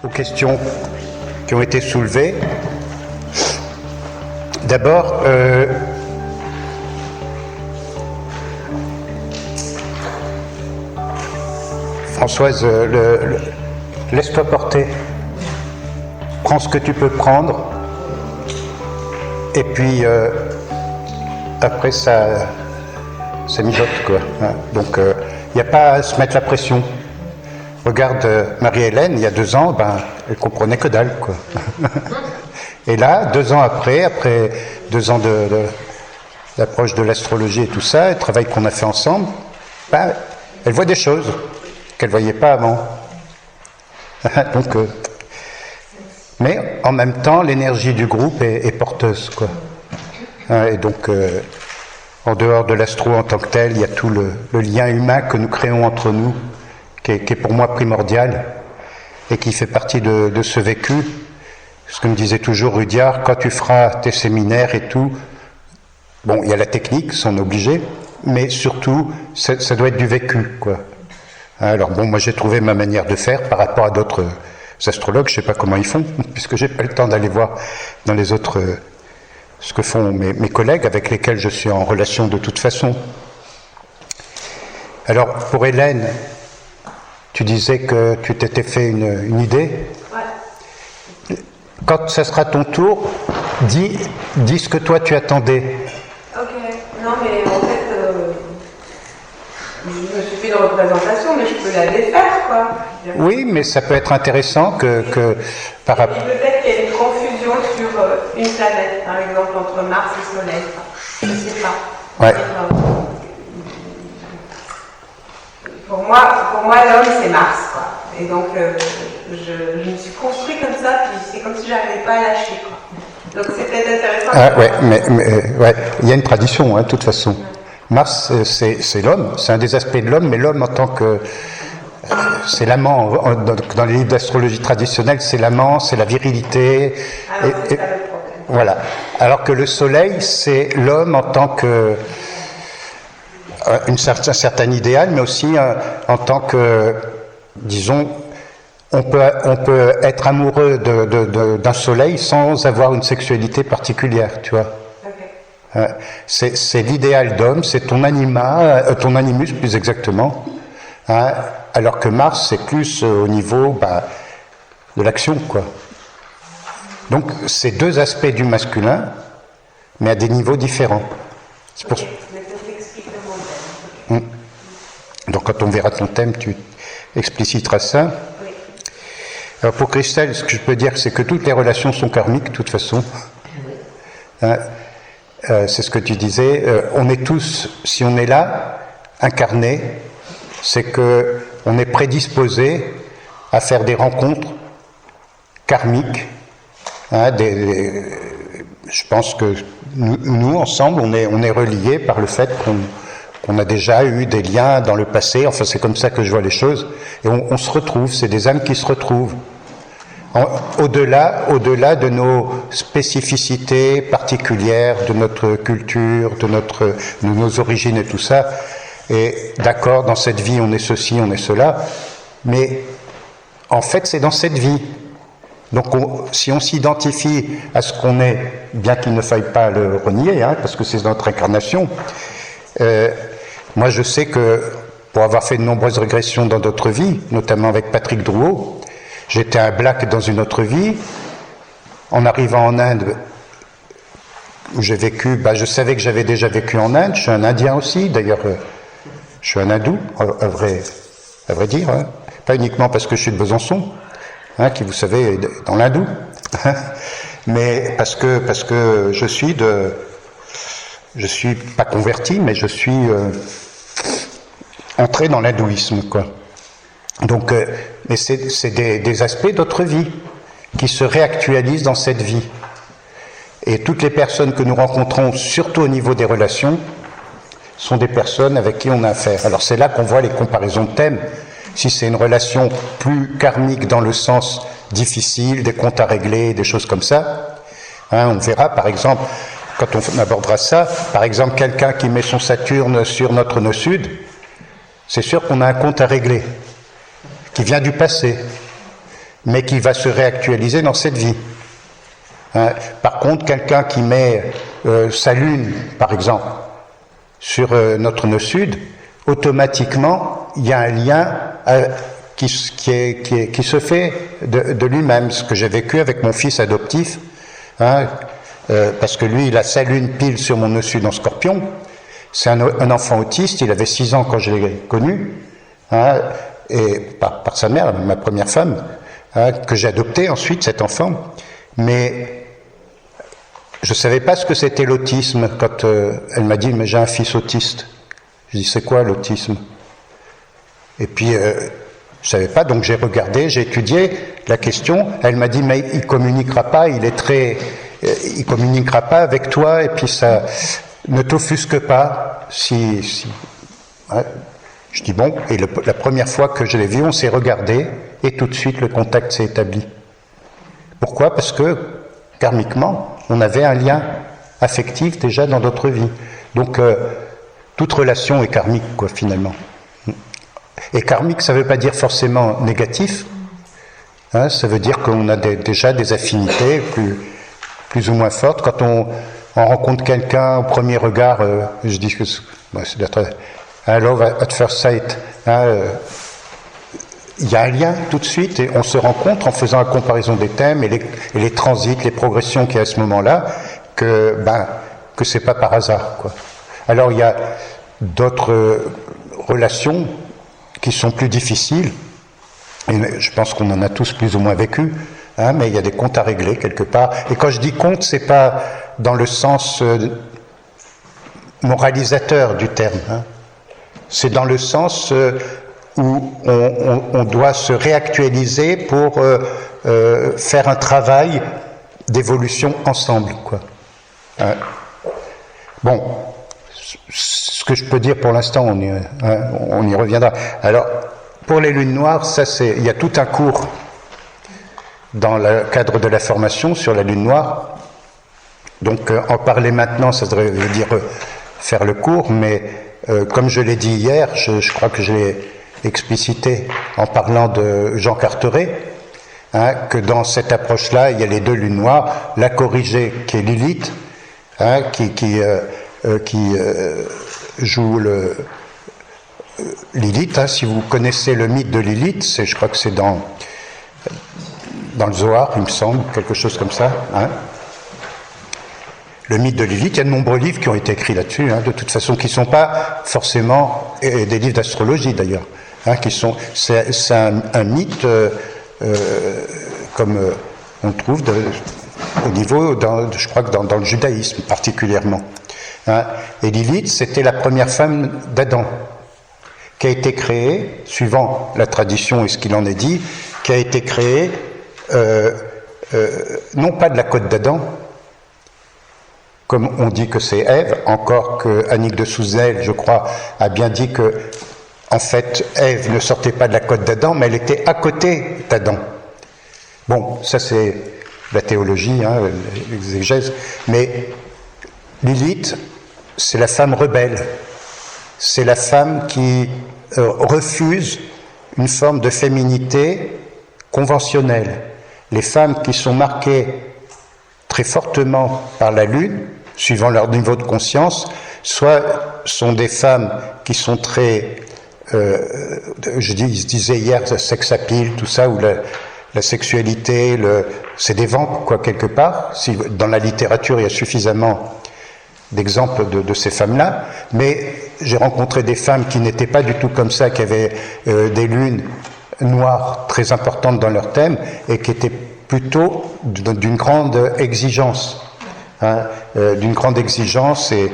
aux questions qui ont été soulevées. D'abord, Françoise, laisse-toi porter. Prends ce que tu peux prendre. Et puis, après, ça mijote, quoi. Hein. Donc, il n'y a pas à se mettre la pression. Regarde Marie-Hélène, il y a 2 ans, elle comprenait que dalle, quoi. Et là, 2 ans après 2 ans d'approche de l'astrologie et tout ça, le travail qu'on a fait ensemble, elle voit des choses qu'elle ne voyait pas avant. Donc, mais en même temps, l'énergie du groupe est porteuse, quoi. Et donc, en dehors de l'astro en tant que tel, il y a tout le lien humain que nous créons entre nous, qui est pour moi primordial, et qui fait partie de ce vécu. Ce que me disait toujours Rudyard, quand tu feras tes séminaires et tout, bon, il y a la technique, c'en est obligé, mais surtout, ça doit être du vécu, quoi. Alors bon, moi j'ai trouvé ma manière de faire par rapport à d'autres astrologues, je ne sais pas comment ils font, puisque j'ai pas le temps d'aller voir dans les autres ce que font mes collègues avec lesquels je suis en relation de toute façon. Alors pour Hélène, tu disais que tu t'étais fait une idée. Ouais. Quand ce sera ton tour, dis ce que toi tu attendais. Ok, non mais en fait, je me suis fait une représentation, mais je peux la défaire, quoi. Oui, mais ça peut être intéressant que par rapport... Peut-être qu'il y a une confusion sur une planète, par exemple, entre Mars et Soleil. Je ne sais pas. Ouais. Pour moi, l'homme, c'est Mars, quoi. Et donc, je me suis construit comme ça, puis c'est comme si je n'arrivais pas à lâcher, quoi. Donc, c'est peut-être intéressant. Ouais, mais ouais, il y a une tradition, de toute façon. Mars, c'est l'homme, c'est un des aspects de l'homme, mais l'homme en tant que... c'est l'amant. Dans les livres d'astrologie traditionnelle, c'est l'amant, c'est la virilité. Ah, non, c'est pas le problème. Voilà. Alors que le soleil, c'est l'homme en tant que... un certain idéal, mais aussi en tant que, disons, on peut être amoureux d'un soleil sans avoir une sexualité particulière, tu vois. Okay. C'est l'idéal d'homme, c'est ton animus plus exactement, alors que Mars c'est plus au niveau de l'action, quoi. Donc c'est 2 aspects du masculin, mais à des niveaux différents. C'est pour ça. Donc quand on verra ton thème, tu expliciteras ça. Oui. Alors pour Christelle, ce que je peux dire, c'est que toutes les relations sont karmiques, de toute façon. C'est ce que tu disais. On est tous, si on est là, incarnés, c'est que on est prédisposés à faire des rencontres karmiques. Je pense que nous ensemble, on est reliés par le fait qu'on a déjà eu des liens dans le passé, enfin c'est comme ça que je vois les choses, et on se retrouve, c'est des âmes qui se retrouvent. Au-delà de nos spécificités particulières, de notre culture, de nos origines et tout ça, et d'accord, dans cette vie on est ceci, on est cela, mais en fait c'est dans cette vie. Donc si on s'identifie à ce qu'on est, bien qu'il ne faille pas le renier, parce que c'est notre incarnation, moi, je sais que, pour avoir fait de nombreuses régressions dans d'autres vies, notamment avec Patrick Drouot, j'étais un black dans une autre vie. En arrivant en Inde, où j'ai vécu, je savais que j'avais déjà vécu en Inde. Je suis un Indien aussi, d'ailleurs, je suis un hindou, à vrai dire. Pas uniquement parce que je suis de Besançon, qui, vous savez, est dans l'hindou, mais parce que je suis pas converti, mais je suis entré dans l'hindouisme, quoi. Donc, mais c'est des aspects d'autres vies qui se réactualisent dans cette vie. Et toutes les personnes que nous rencontrons, surtout au niveau des relations, sont des personnes avec qui on a affaire. Alors c'est là qu'on voit les comparaisons de thèmes. Si c'est une relation plus karmique dans le sens difficile, des comptes à régler, des choses comme ça, on verra par exemple, quand on abordera ça, par exemple quelqu'un qui met son Saturne sur notre nœud sud, c'est sûr qu'on a un compte à régler, qui vient du passé. mais qui va se réactualiser dans cette vie. Hein. Par contre, quelqu'un qui met sa lune, par exemple, sur notre nœud sud, automatiquement, il y a un lien qui se fait de lui-même. Ce que j'ai vécu avec mon fils adoptif, hein, parce que lui, il a sa lune pile sur mon nœud sud en Scorpion. C'est un enfant autiste, il avait 6 ans quand je l'ai connu, hein, et par sa mère, ma première femme, hein, que j'ai adopté ensuite, cet enfant. Mais je ne savais pas ce que c'était l'autisme quand elle m'a dit « mais j'ai un fils autiste ». Je dis « c'est quoi l'autisme ?» Et puis, je ne savais pas, donc j'ai regardé, j'ai étudié la question. Elle m'a dit « mais il communiquera pas, il communiquera pas avec toi, et puis ça ne t'offusque pas si. » Ouais. Je dis « bon », et la première fois que je l'ai vu, on s'est regardé, et tout de suite le contact s'est établi. Pourquoi ? Parce que, karmiquement, on avait un lien affectif déjà dans notre vie. Donc, toute relation est karmique, quoi, finalement. Et karmique, ça ne veut pas dire forcément négatif. Hein, ça veut dire qu'on a déjà des affinités plus ou moins fortes. Quand on rencontre quelqu'un au premier regard, je dis que c'est d'être un love at first sight. Hein, il y a un lien tout de suite et on se rencontre en faisant la comparaison des thèmes et les transits, les progressions qu'il y a à ce moment-là, que c'est pas par hasard, quoi. Alors il y a d'autres relations qui sont plus difficiles, et je pense qu'on en a tous plus ou moins vécu, hein, mais il y a des comptes à régler quelque part. Et quand je dis compte, c'est pas dans le sens moralisateur du terme, hein. C'est dans le sens où on doit se réactualiser pour faire un travail d'évolution ensemble, quoi. Bon, ce que je peux dire pour l'instant, on y reviendra. Alors, pour les lunes noires, il y a tout un cours dans le cadre de la formation sur la lune noire. Donc, en parler maintenant, ça veut dire faire le cours, mais comme je l'ai dit hier, je crois que je l'ai explicité en parlant de Jean Carteret, hein, que dans cette approche-là, il y a les 2 lunes noires, la corrigée qui est Lilith, hein, qui joue Lilith, hein, si vous connaissez le mythe de Lilith, je crois que c'est dans le Zohar, il me semble, quelque chose comme ça, hein. Le mythe de Lilith, il y a de nombreux livres qui ont été écrits là-dessus, hein, de toute façon, qui ne sont pas forcément des livres d'astrologie d'ailleurs, hein, c'est un mythe comme on le trouve au niveau, je crois que dans le judaïsme particulièrement. Hein. Et Lilith, c'était la première femme d'Adam, qui a été créée, suivant la tradition et ce qu'il en est dit, qui a été créée non pas de la côte d'Adam, comme on dit que c'est Ève, encore que Annick de Souzel, je crois, a bien dit que, en fait, Ève ne sortait pas de la côte d'Adam, mais elle était à côté d'Adam. Bon, ça c'est la théologie, hein, l'exégèse, mais Lilith, c'est la femme rebelle, c'est la femme qui refuse une forme de féminité conventionnelle. Les femmes qui sont marquées très fortement par la lune, suivant leur niveau de conscience, soit sont des femmes qui sont très, je disais hier, sex appeal, tout ça, où la sexualité, c'est des vents, quoi, quelque part. Si, dans la littérature, il y a suffisamment d'exemples de ces femmes-là, mais j'ai rencontré des femmes qui n'étaient pas du tout comme ça, qui avaient des lunes noires très importantes dans leur thème, et qui étaient plutôt d'une grande exigence, hein, d'une grande exigence, et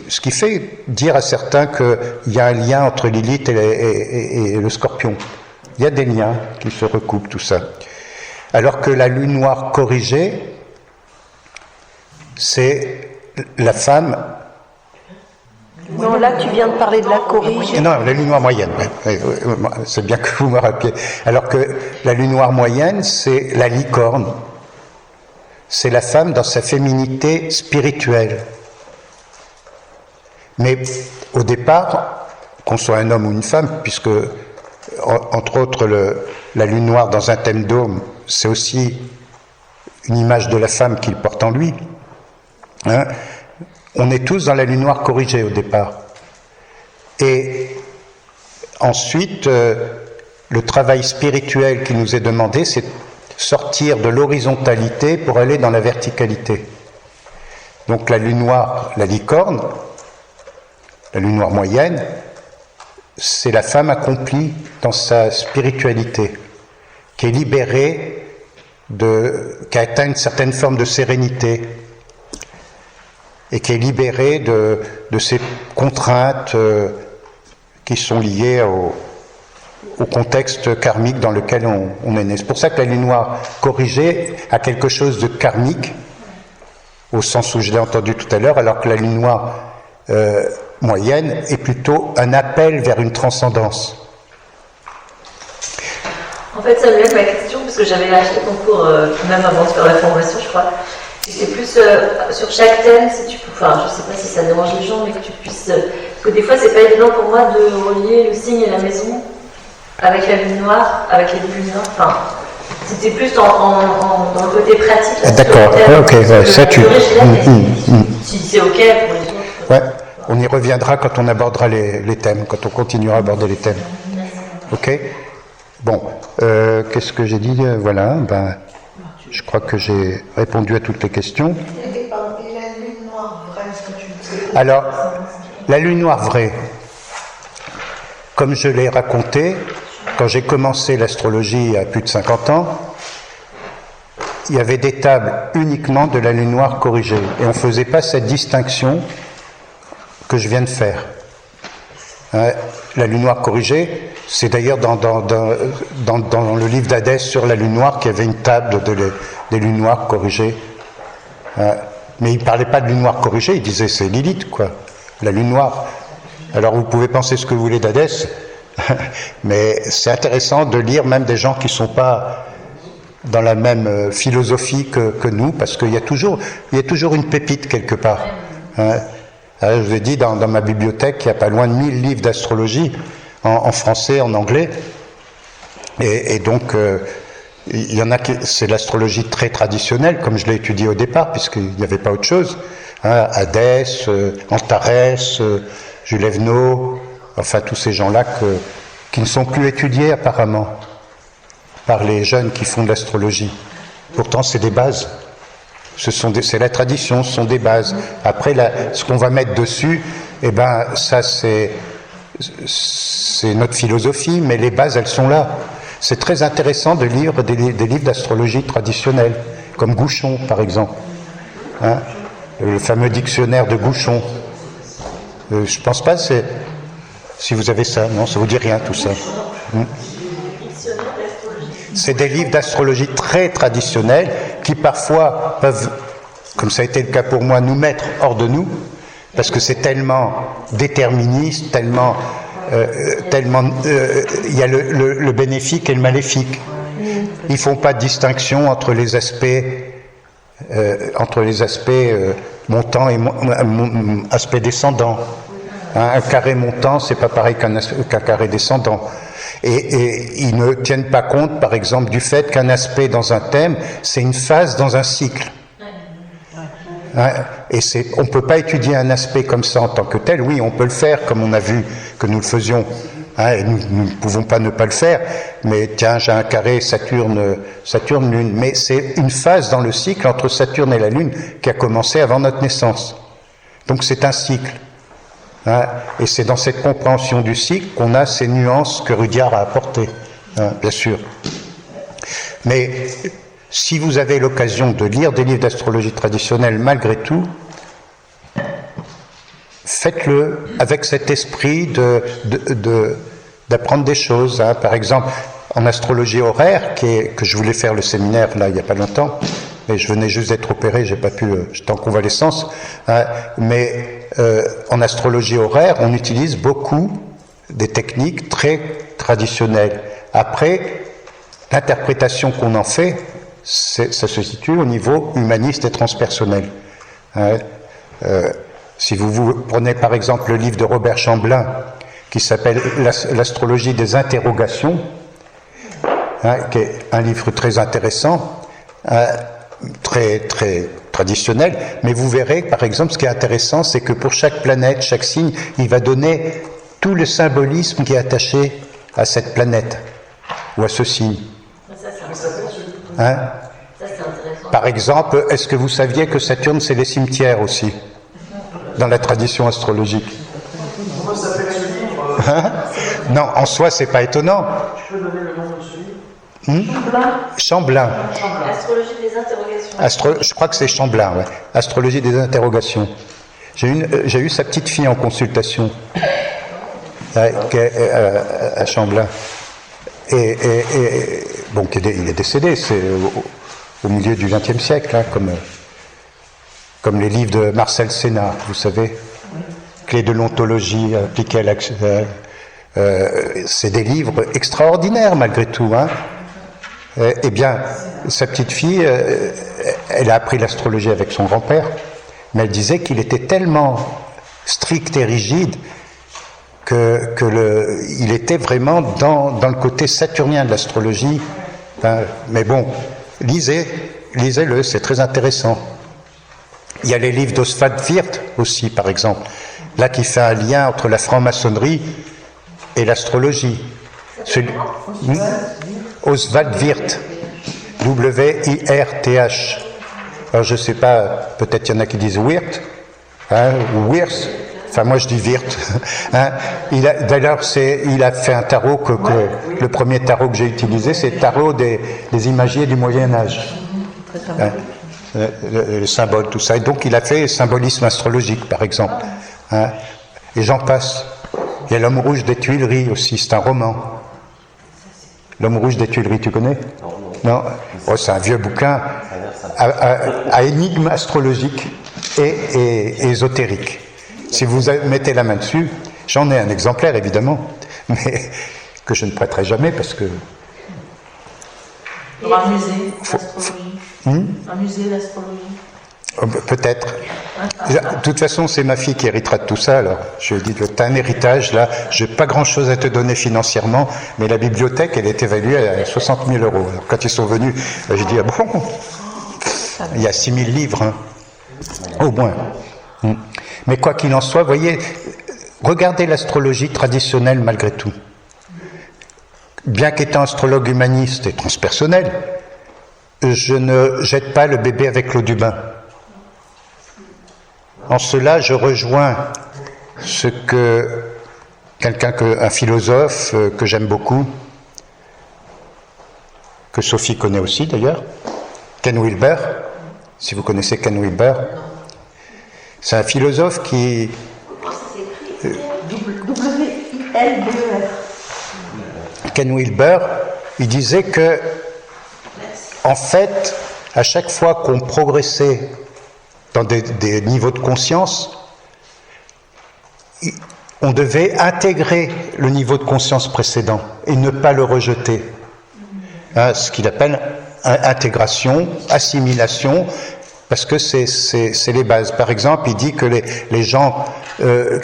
ce qui fait dire à certains qu'il y a un lien entre Lilith et le Scorpion. Il y a des liens qui se recoupent, tout ça. Alors que la lune noire corrigée, c'est la femme... Non, là tu viens de parler de la corrigée. Non, la lune noire moyenne, c'est bien que vous me rappeliez. Alors que la lune noire moyenne, c'est la licorne. C'est la femme dans sa féminité spirituelle. Mais au départ, qu'on soit un homme ou une femme, puisque entre autres, la lune noire dans un thème d'homme, c'est aussi une image de la femme qu'il porte en lui. Hein? On est tous dans la lune noire corrigée au départ. Et ensuite, le travail spirituel qui nous est demandé, c'est sortir de l'horizontalité pour aller dans la verticalité. Donc la lune noire, la licorne, la lune noire moyenne, c'est la femme accomplie dans sa spiritualité, qui est libérée, qui a atteint une certaine forme de sérénité, et qui est libérée de ces contraintes qui sont liées au contexte karmique dans lequel on est né. C'est pour ça que la lune noire corrigée a quelque chose de karmique, au sens où je l'ai entendu tout à l'heure, alors que la lune noire moyenne est plutôt un appel vers une transcendance. En fait, ça me lève ma question, parce que j'avais acheté ton cours même avant de faire la formation, je crois. Et c'est plus sur chaque thème, si tu peux, enfin, je sais pas si ça dérange les gens, mais que tu puisses. Parce que des fois, c'est pas évident pour moi de relier le signe et la maison avec la lune noire, avec les lunes noires. Enfin, c'était plus dans le côté pratique. Ah, d'accord, ok, ouais, ça tu. Si c'est ok pour les autres. Ouais, on y reviendra quand on abordera les thèmes, quand on continuera à aborder les thèmes. Ok. Bon, qu'est-ce que j'ai dit? Voilà, je crois que j'ai répondu à toutes les questions. Et la lune noire vraie, est-ce que tu sais? Alors, la lune noire vraie, comme je l'ai raconté, quand j'ai commencé l'astrologie il y a plus de 50 ans, il y avait des tables uniquement de la lune noire corrigée. Et on ne faisait pas cette distinction que je viens de faire. Hein, la lune noire corrigée, c'est d'ailleurs dans le livre d'Hadès sur la lune noire qu'il y avait une table des lunes noires corrigées. Mais il ne parlait pas de lune noire corrigée, il disait c'est Lilith, quoi, la lune noire. Alors vous pouvez penser ce que vous voulez d'Hadès, mais c'est intéressant de lire même des gens qui ne sont pas dans la même philosophie que nous, parce qu'il y a toujours une pépite quelque part. Hein. Alors, je vous ai dit, dans ma bibliothèque, il y a pas loin de 1000 livres d'astrologie, en français, en anglais, et donc il y en a qui, c'est l'astrologie très traditionnelle, comme je l'ai étudié au départ, puisqu'il n'y avait pas autre chose. Hein, Hadès, Antares, Jules Evenot, enfin tous ces gens-là qui ne sont plus étudiés apparemment par les jeunes qui font de l'astrologie. Pourtant, c'est des bases. C'est la tradition, ce sont des bases. Après, ce qu'on va mettre dessus, eh ben, ça c'est notre philosophie, mais les bases, elles sont là. C'est très intéressant de lire des livres d'astrologie traditionnelle, comme Gouchon, par exemple. Hein, le fameux dictionnaire de Gouchon. Je pense pas, si vous avez ça, non, ça vous dit rien tout ça. C'est des livres d'astrologie très traditionnels qui parfois peuvent, comme ça a été le cas pour moi, nous mettre hors de nous, parce que c'est tellement déterministe, tellement il y a le bénéfique et le maléfique. Ils font pas de distinction entre les aspects montants et aspects descendants. Hein, un carré montant, c'est pas pareil qu'un carré descendant. Et ils ne tiennent pas compte, par exemple, du fait qu'un aspect dans un thème, c'est une phase dans un cycle. Hein, et on ne peut pas étudier un aspect comme ça en tant que tel. Oui, on peut le faire, comme on a vu que nous le faisions. Hein, et nous ne pouvons pas ne pas le faire. Mais tiens, j'ai un carré Saturne-Lune. Mais c'est une phase dans le cycle entre Saturne et la Lune qui a commencé avant notre naissance. Donc c'est un cycle. Hein, et c'est dans cette compréhension du cycle qu'on a ces nuances que Rudyard a apportées, hein, bien sûr. Mais si vous avez l'occasion de lire des livres d'astrologie traditionnelle, malgré tout, faites-le avec cet esprit d'apprendre des choses. Hein. Par exemple, en astrologie horaire, que je voulais faire le séminaire là il n'y a pas longtemps, mais je venais juste d'être opéré, j'ai pas pu, j'étais en convalescence. Hein, mais en astrologie horaire, on utilise beaucoup des techniques très traditionnelles. Après, l'interprétation qu'on en fait, ça se situe au niveau humaniste et transpersonnel. Hein, si vous prenez par exemple le livre de Robert Chamblin, qui s'appelle l'astrologie des interrogations, qui est un livre très intéressant, très traditionnel, mais vous verrez, par exemple, ce qui est intéressant, c'est que pour chaque planète, chaque signe, il va donner tout le symbolisme qui est attaché à cette planète ou à ce signe. Par exemple, est-ce que vous saviez que Saturne, c'est les cimetières aussi, dans la tradition astrologique? Comment s'appelle ce livre? Non, en soi, c'est pas étonnant. Tu peux donner le nom de ce livre? Chamblin. Astrologie des interrogations. Je crois que c'est Chamblin, ouais. Astrologie des interrogations. J'ai eu sa petite fille en consultation à Chamblin. Et bon, il est décédé, c'est au milieu du XXe siècle, hein, comme les livres de Marcel Sénard, vous savez, Clés de l'ontologie appliquée à l'action. C'est des livres extraordinaires malgré tout. Hein. Eh bien, sa petite fille, elle a appris l'astrologie avec son grand-père, mais elle disait qu'il était tellement strict et rigide il était vraiment dans le côté saturnien de l'astrologie. Hein, mais bon, lisez-le, c'est très intéressant. Il y a les livres d'Oswald Wirth aussi, par exemple, là qui fait un lien entre la franc-maçonnerie et l'astrologie. Oswald Wirth, W-I-R-T-H. Alors je ne sais pas, peut-être il y en a qui disent Wirth, hein, ou Wirth. Enfin, moi je dis Wirth. Hein. D'ailleurs, il a fait un tarot le premier tarot que j'ai utilisé, c'est le tarot des imagiers du Moyen-Âge. Hein. Le symbole, tout ça. Et donc, il a fait symbolisme astrologique, par exemple. Hein. Et j'en passe. Il y a L'Homme rouge des Tuileries aussi, c'est un roman. L'Homme rouge des Tuileries, tu connais? Non. Oh, c'est un vieux bouquin à énigmes astrologiques et ésotériques. Si vous mettez la main dessus, j'en ai un exemplaire évidemment, mais que je ne prêterai jamais parce que... Un musée d'astrologie. Un musée d'astrologie. Peut-être. De toute façon, c'est ma fille qui héritera de tout ça, alors je lui ai dit, tu as un héritage, là, j'ai pas grand-chose à te donner financièrement, mais la bibliothèque, elle est évaluée à 60 000 €. Alors, quand ils sont venus, j'ai dit, ah bon, il y a 6 000 livres, hein, au moins. Mais quoi qu'il en soit, voyez, regardez l'astrologie traditionnelle malgré tout. Bien qu'étant astrologue humaniste et transpersonnel, je ne jette pas le bébé avec l'eau du bain. En cela, je rejoins ce que un philosophe que j'aime beaucoup, que Sophie connaît aussi d'ailleurs, Ken Wilber, si vous connaissez Ken Wilber. C'est un philosophe qui... W-I-L-B-E-R. Ken Wilber, il disait que, en fait, à chaque fois qu'on progressait dans des niveaux de conscience, on devait intégrer le niveau de conscience précédent et ne pas le rejeter. Hein, ce qu'il appelle intégration, assimilation, parce que c'est les bases. Par exemple, il dit que les gens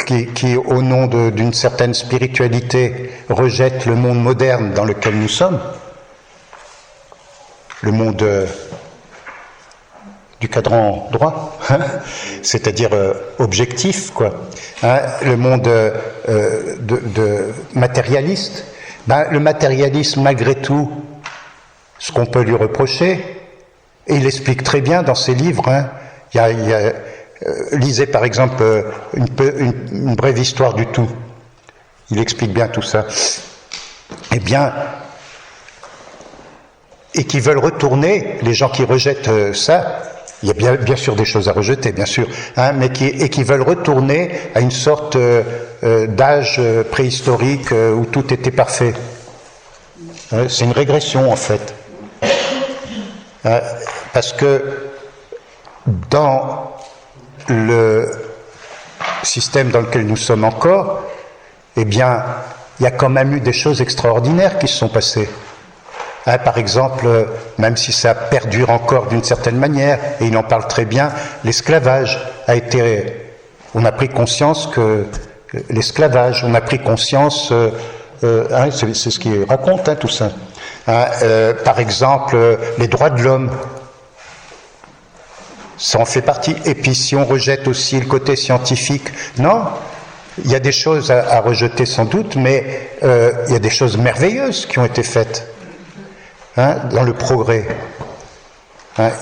qui au nom d'une certaine spiritualité, rejettent le monde moderne dans lequel nous sommes, le monde du cadran droit, hein, c'est-à-dire objectif, quoi, hein, le monde matérialiste. Ben, le matérialisme, malgré tout, ce qu'on peut lui reprocher, et il explique très bien dans ses livres, hein, lisez par exemple une brève histoire du tout. Il explique bien tout ça. Eh bien, et qui veulent retourner, les gens qui rejettent ça, il y a bien sûr des choses à rejeter, bien sûr, hein, mais qui veulent retourner à une sorte d'âge préhistorique où tout était parfait. C'est une régression en fait. Parce que dans le système dans lequel nous sommes encore, eh bien, il y a quand même eu des choses extraordinaires qui se sont passées. Hein, par exemple, même si ça perdure encore d'une certaine manière, et il en parle très bien, l'esclavage a été... On a pris conscience que l'esclavage. On a pris conscience, c'est ce qu'il raconte, tout ça. Par exemple, les droits de l'homme, ça en fait partie. Et puis si on rejette aussi le côté scientifique, non, il y a des choses à rejeter sans doute, mais il y a des choses merveilleuses qui ont été faites dans le progrès.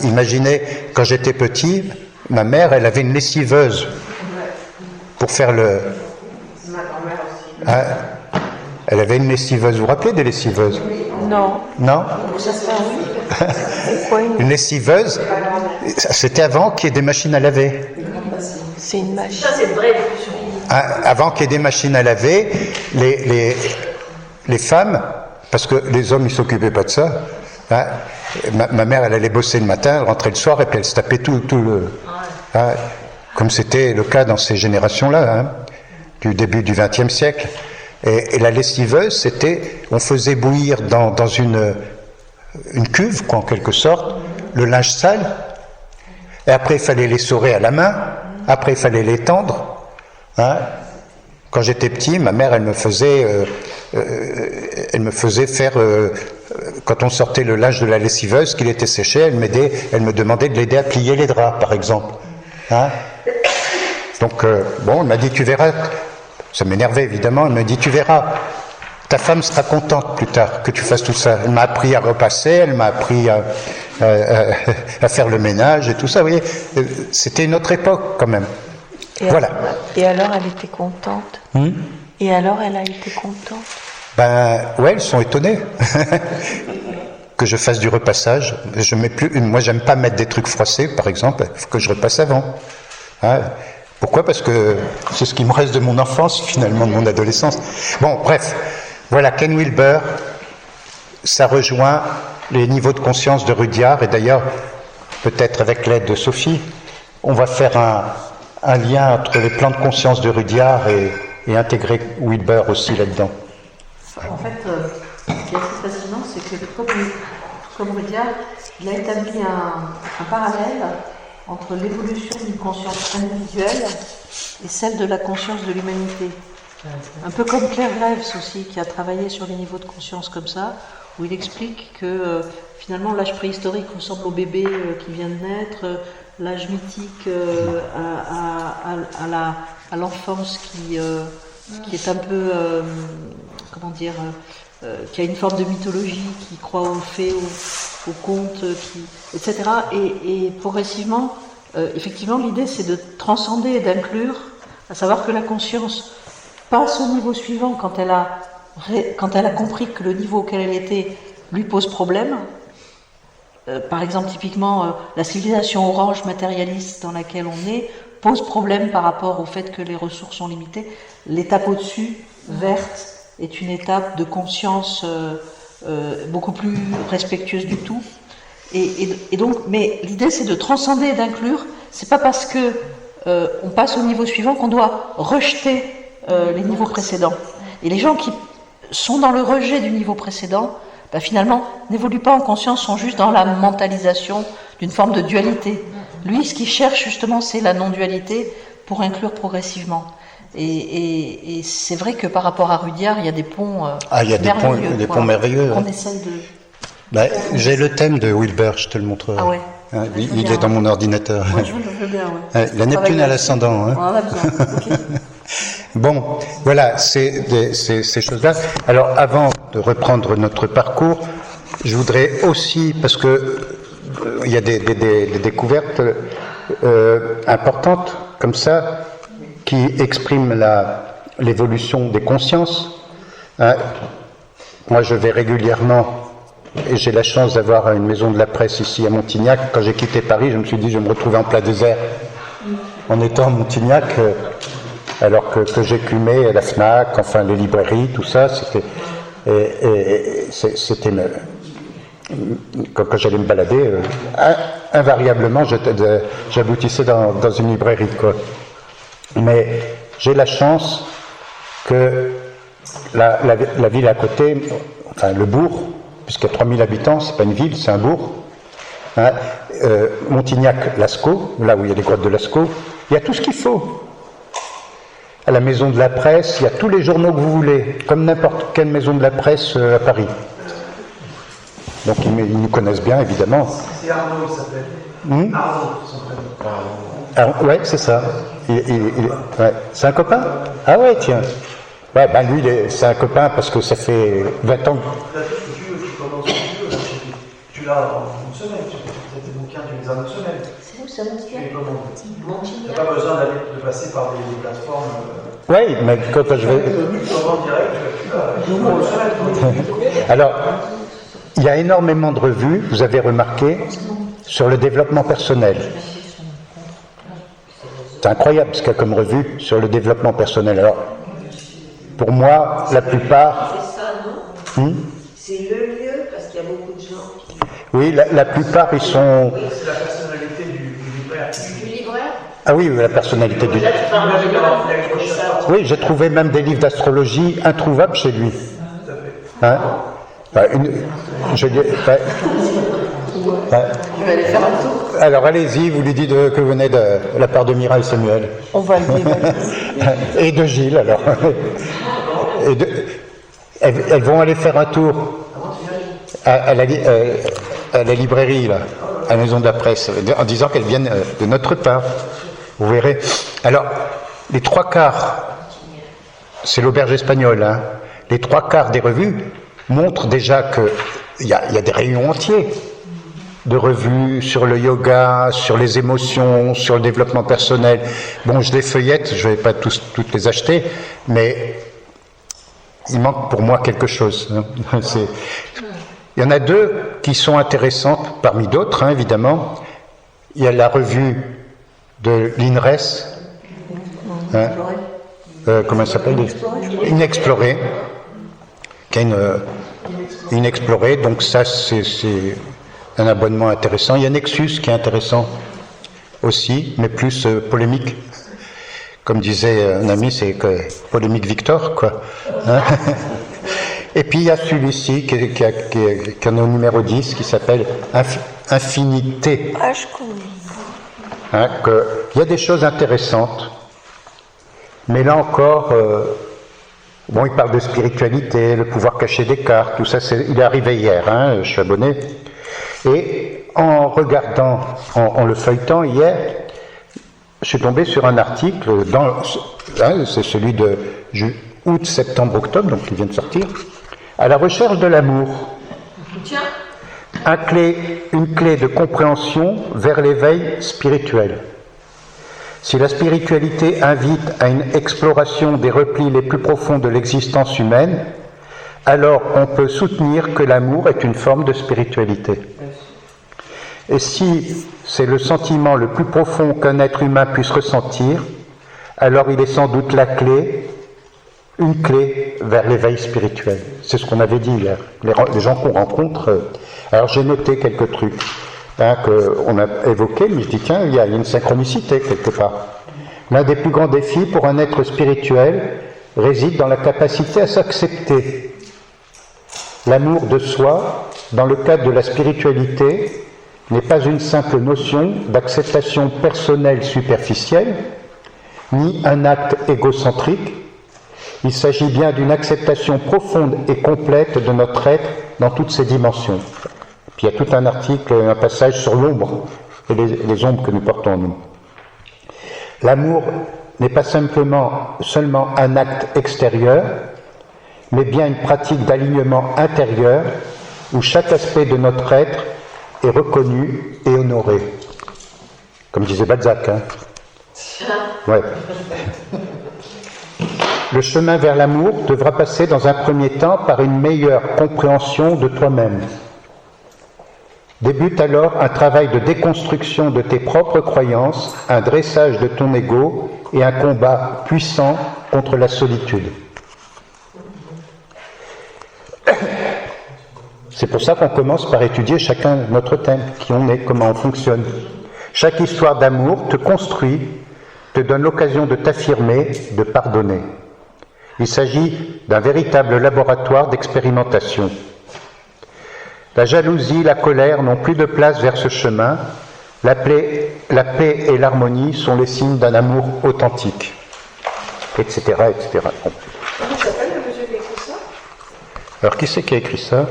Imaginez, quand j'étais petit, ma mère, elle avait une lessiveuse pour faire le... elle avait une lessiveuse. Vous vous rappelez des lessiveuses? Non. Non? Ça se fait, oui. C'est quoi Une lessiveuse, c'était avant qu'il y ait des machines à laver. C'est une machine. Ça, c'est une vraie évolution. Avant qu'il y ait des machines à laver, les femmes, parce que les hommes, ils s'occupaient pas de ça, ma mère, elle allait bosser le matin, elle rentrait le soir, et puis elle se tapait tout le... comme c'était le cas dans ces générations-là, du début du XXe siècle. Et la lessiveuse, c'était, on faisait bouillir dans une cuve, quoi, en quelque sorte, le linge sale, et après il fallait l'essorer à la main, après il fallait l'étendre. Quand j'étais petit, ma mère, elle me faisait faire, quand on sortait le linge de la lessiveuse, qu'il était séché, elle me demandait de l'aider à plier les draps, par exemple. Donc, elle m'a dit, tu verras, ça m'énervait évidemment, elle m'a dit, tu verras, ta femme sera contente plus tard que tu fasses tout ça. Elle m'a appris à repasser, elle m'a appris à faire le ménage et tout ça, vous voyez, c'était une autre époque quand même. Voilà. Et alors, elle était contente. Et alors, elle a été contente. Ouais, ils sont étonnés que je fasse du repassage. Moi, j'aime pas mettre des trucs froissés, par exemple. Il faut que je repasse avant. Pourquoi? Parce que c'est ce qui me reste de mon enfance, finalement, de mon adolescence. Bon, bref. Voilà, Ken Wilber, ça rejoint les niveaux de conscience de Rudyard. Et d'ailleurs, peut-être avec l'aide de Sophie, on va faire un lien entre les plans de conscience de Rudyard et intégrer Wilber aussi là-dedans. En fait, ce qui est assez fascinant, c'est que comme Rudyard, il a établi un parallèle entre l'évolution d'une conscience individuelle et celle de la conscience de l'humanité. Un peu comme Claire Graves aussi, qui a travaillé sur les niveaux de conscience comme ça, où il explique que finalement l'âge préhistorique ressemble au bébé qui vient de naître, l'âge mythique à l'enfance qui est un peu, qui a une forme de mythologie, qui croit aux fées, aux contes, etc. Et progressivement, effectivement, l'idée c'est de transcender et d'inclure, à savoir que la conscience passe au niveau suivant quand elle a compris que le niveau auquel elle était lui pose problème. Par exemple, typiquement, la civilisation orange matérialiste dans laquelle on est pose problème par rapport au fait que les ressources sont limitées. L'étape au-dessus, verte, est une étape de conscience beaucoup plus respectueuse du tout. Et donc, mais l'idée c'est de transcender et d'inclure. C'est pas parce que on passe au niveau suivant qu'on doit rejeter les niveaux précédents. Et les gens qui sont dans le rejet du niveau précédent, finalement, n'évoluent pas en conscience, sont juste dans la mentalisation d'une forme de dualité. Lui, ce qu'il cherche justement, c'est la non-dualité pour inclure progressivement. Et c'est vrai que par rapport à Rudyard, il y a des ponts il y a des ponts merveilleux. On essaye de... j'ai le thème de Wilber, je te le montrerai. Ah ouais. Il est dans mon ordinateur. Ouais, je veux bien, ouais. La Neptune à l'ascendant. On en a besoin. Okay. Bon, voilà, c'est ces choses-là. Alors, avant de reprendre notre parcours, je voudrais aussi, parce que il y a des découvertes importantes comme ça, qui expriment l'évolution des consciences. Moi, je vais régulièrement, et j'ai la chance d'avoir une maison de la presse ici à Montignac. Quand j'ai quitté Paris, je me suis dit, je vais me retrouver en plein désert. En étant à Montignac, alors que j'écumais à la FNAC, enfin les librairies, tout ça, c'était quand j'allais me balader, invariablement, j'aboutissais dans une librairie, quoi. Mais j'ai la chance que la ville à côté, enfin le bourg, puisqu'il y a 3000 habitants, c'est pas une ville, c'est un bourg, Montignac-Lascaux, là où il y a les grottes de Lascaux, il y a tout ce qu'il faut. à la maison de la presse, il y a tous les journaux que vous voulez, comme n'importe quelle maison de la presse à Paris. Donc ils nous connaissent bien, évidemment. C'est Arnaud, il s'appelle. Arnaud, son prénom. Ah, ouais, c'est ça. Ouais. C'est un copain? Ah ouais, tiens. Ouais, ben lui, c'est un copain parce que ça fait 20 ans. Tu commences le jeu, tu l'as en une semaine, tu as tes bouquins, tu les as en une semaine. C'est où ça, mon Tu les commandes. Tu Montigny. n'as pas besoin de passer par des plateformes. Oui, mais quand je vais... Tu commandes direct, tu l'as en une semaine. Alors, il y a énormément de revues, vous avez remarqué, sur le développement personnel. C'est incroyable ce qu'il y a comme revue sur le développement personnel. Alors, pour moi, la plupart... C'est ça, non C'est le lieu, parce qu'il y a beaucoup de gens qui... Oui, la plupart, ils sont... C'est la personnalité du libraire. Du libraire? Ah oui, la personnalité du... Là, tu parles de ça. Oui, j'ai trouvé même des livres d'astrologie introuvables chez lui. Hein? Je dis... Je vais aller faire un tour. Alors allez-y, vous lui dites que vous venez de la part de Mira et Samuel. On va le dévaluer. Et de Gilles, alors. Elles vont aller faire un tour à la librairie, là, à la maison de la presse, en disant qu'elles viennent de notre part. Vous verrez. Alors, les 3/4, c'est l'auberge espagnole, hein. Les 3/4 des revues montrent déjà qu'il y a des rayons entiers de revues sur le yoga, sur les émotions, sur le développement personnel. Bon, je les feuillette, je ne vais pas toutes les acheter, mais il manque pour moi quelque chose. Il y en a 2 qui sont intéressantes, parmi d'autres, hein, évidemment. Il y a la revue de l'INRES, hein, comment elle s'appelle? Inexplorée, qui est une explorée, donc ça c'est un abonnement intéressant. Il y a Nexus qui est intéressant aussi, mais plus polémique. Comme disait un ami, c'est polémique Victor, quoi. Hein. Et puis il y a celui-ci qui est au numéro 10, qui s'appelle Infinité. Ah, je connais. Hein, il y a des choses intéressantes, mais là encore, bon, il parle de spiritualité, le pouvoir caché des cartes, tout ça, il est arrivé hier, hein, je suis abonné. Et en regardant, en le feuilletant hier, je suis tombé sur un article, c'est celui de août, septembre, octobre, donc qui vient de sortir, à la recherche de l'amour. Tiens. Une clé de compréhension vers l'éveil spirituel. Si la spiritualité invite à une exploration des replis les plus profonds de l'existence humaine, alors on peut soutenir que l'amour est une forme de spiritualité. Et si c'est le sentiment le plus profond qu'un être humain puisse ressentir, alors il est sans doute une clé vers l'éveil spirituel. C'est ce qu'on avait dit hier. Les gens qu'on rencontre. Alors j'ai noté quelques trucs qu'on a évoqués, mais je dis tiens, il y a une synchronicité quelque part. L'un des plus grands défis pour un être spirituel réside dans la capacité à s'accepter. L'amour de soi, dans le cadre de la spiritualité, n'est pas une simple notion d'acceptation personnelle superficielle, ni un acte égocentrique. Il s'agit bien d'une acceptation profonde et complète de notre être dans toutes ses dimensions. Puis il y a tout un article, un passage sur l'ombre et les ombres que nous portons en nous. L'amour n'est pas seulement un acte extérieur, mais bien une pratique d'alignement intérieur où chaque aspect de notre être est reconnu et honoré. Comme disait Balzac, hein. Ouais. Le chemin vers l'amour devra passer dans un premier temps par une meilleure compréhension de toi-même. Débute alors un travail de déconstruction de tes propres croyances, un dressage de ton ego et un combat puissant contre la solitude. C'est pour ça qu'on commence par étudier chacun notre thème, qui on est, comment on fonctionne. Chaque histoire d'amour te construit, te donne l'occasion de t'affirmer, de pardonner. Il s'agit d'un véritable laboratoire d'expérimentation. La jalousie, la colère n'ont plus de place vers ce chemin. La paix et l'harmonie sont les signes d'un amour authentique. etc. etc. Bon. Comment s'appelle le monsieur qui a écrit ça? Alors, qui c'est qui a écrit ça?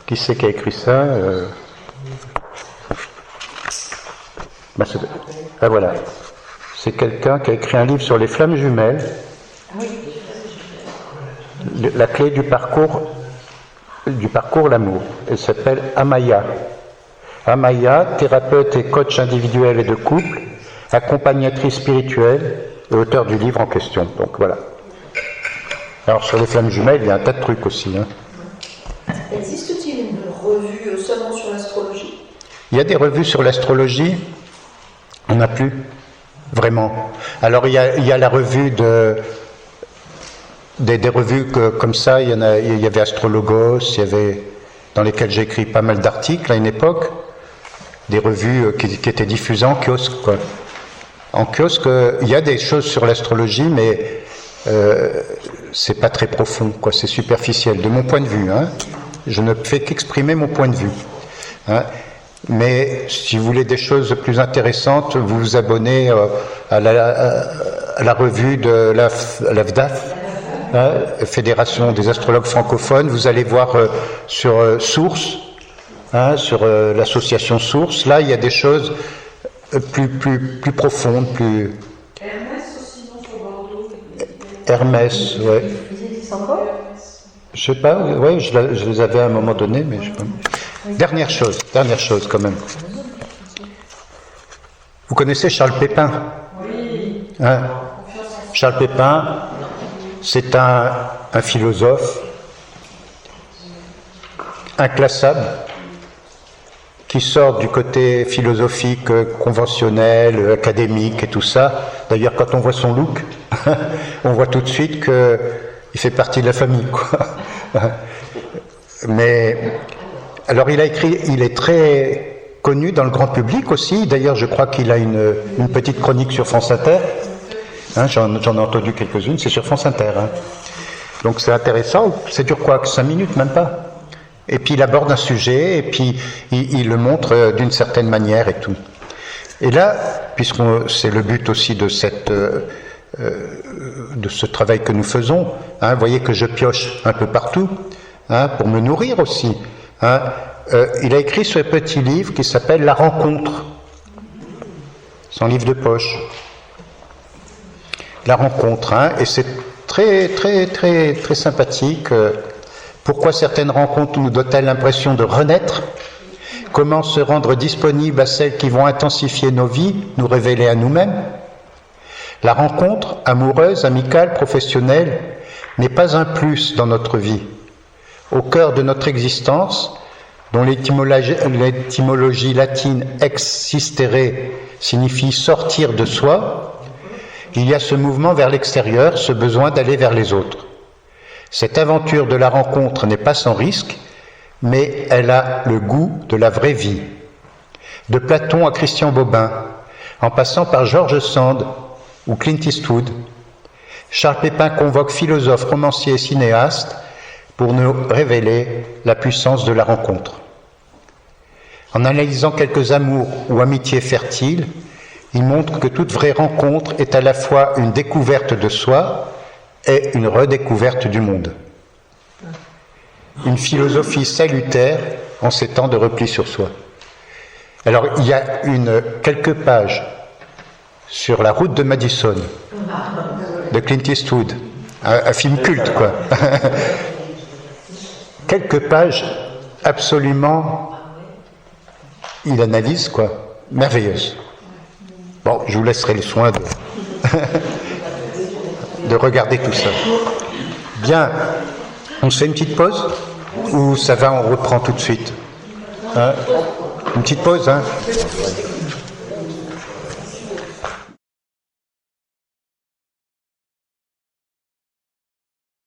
Qui c'est qui a écrit ça? Ah voilà. C'est quelqu'un qui a écrit un livre sur les flammes jumelles. La clé du parcours l'amour. Elle s'appelle Amaya. Amaya, thérapeute et coach individuel et de couple, accompagnatrice spirituelle et auteur du livre en question. Donc voilà. Alors sur les flammes jumelles, il y a un tas de trucs aussi. Existe-t-il une revue seulement sur l'astrologie? Il y a des revues sur l'astrologie. On n'a plus vraiment. Alors il y a la revue des revues comme ça. Il y avait Astrologos, dans lesquelles j'ai écrit pas mal d'articles à une époque. Des revues qui étaient diffusées en kiosque, quoi. En kiosque, il y a des choses sur l'astrologie, mais c'est pas très profond, quoi. C'est superficiel, de mon point de vue. Je ne fais qu'exprimer mon point de vue. Mais si vous voulez des choses plus intéressantes, vous vous abonnez à la revue de la FDAF, Fédération des astrologues francophones. Vous allez voir sur Source, sur l'association Source. Là, il y a des choses plus profondes, plus... Hermès aussi, non, sur Bordeaux. Hermès, ouais. Ils existent encore? Je sais pas, oui, je les avais à un moment donné, mais je sais pas. Dernière chose quand même. Vous connaissez Charles Pépin? Oui. Charles Pépin, c'est un philosophe inclassable qui sort du côté philosophique, conventionnel, académique et tout ça. D'ailleurs, quand on voit son look, on voit tout de suite qu'il fait partie de la famille, quoi. Mais alors il est très connu dans le grand public aussi. D'ailleurs, je crois qu'il a une petite chronique sur France Inter. J'en ai entendu quelques-unes, c'est sur France Inter. Donc c'est intéressant. Ça dure quoi? 5 minutes, même pas. Et puis il aborde un sujet, et puis il le montre d'une certaine manière et tout. Et là, puisque c'est le but aussi de ce travail que nous faisons, vous voyez que je pioche un peu partout, pour me nourrir aussi. Il a écrit ce petit livre qui s'appelle La Rencontre, son livre de poche. La Rencontre, et c'est très très très très sympathique. Pourquoi certaines rencontres nous donnent-elles l'impression de renaître? Comment se rendre disponible à celles qui vont intensifier nos vies, nous révéler à nous-mêmes? La rencontre, amoureuse, amicale, professionnelle, n'est pas un plus dans notre vie. Au cœur de notre existence, dont l'étymologie latine existere signifie sortir de soi, il y a ce mouvement vers l'extérieur, ce besoin d'aller vers les autres. Cette aventure de la rencontre n'est pas sans risque, mais elle a le goût de la vraie vie. De Platon à Christian Bobin, en passant par George Sand ou Clint Eastwood, Charles Pépin convoque philosophes, romanciers et cinéastes pour nous révéler la puissance de la rencontre. En analysant quelques amours ou amitiés fertiles, il montre que toute vraie rencontre est à la fois une découverte de soi et une redécouverte du monde. Une philosophie salutaire en ces temps de repli sur soi. Alors, il y a quelques pages sur La route de Madison, de Clint Eastwood, un film culte, quoi. Quelques pages absolument, il analyse, quoi, merveilleuses. Bon, je vous laisserai le soin de regarder tout ça. Bien, on se fait une petite pause ou ça va, on reprend tout de suite? Une petite pause,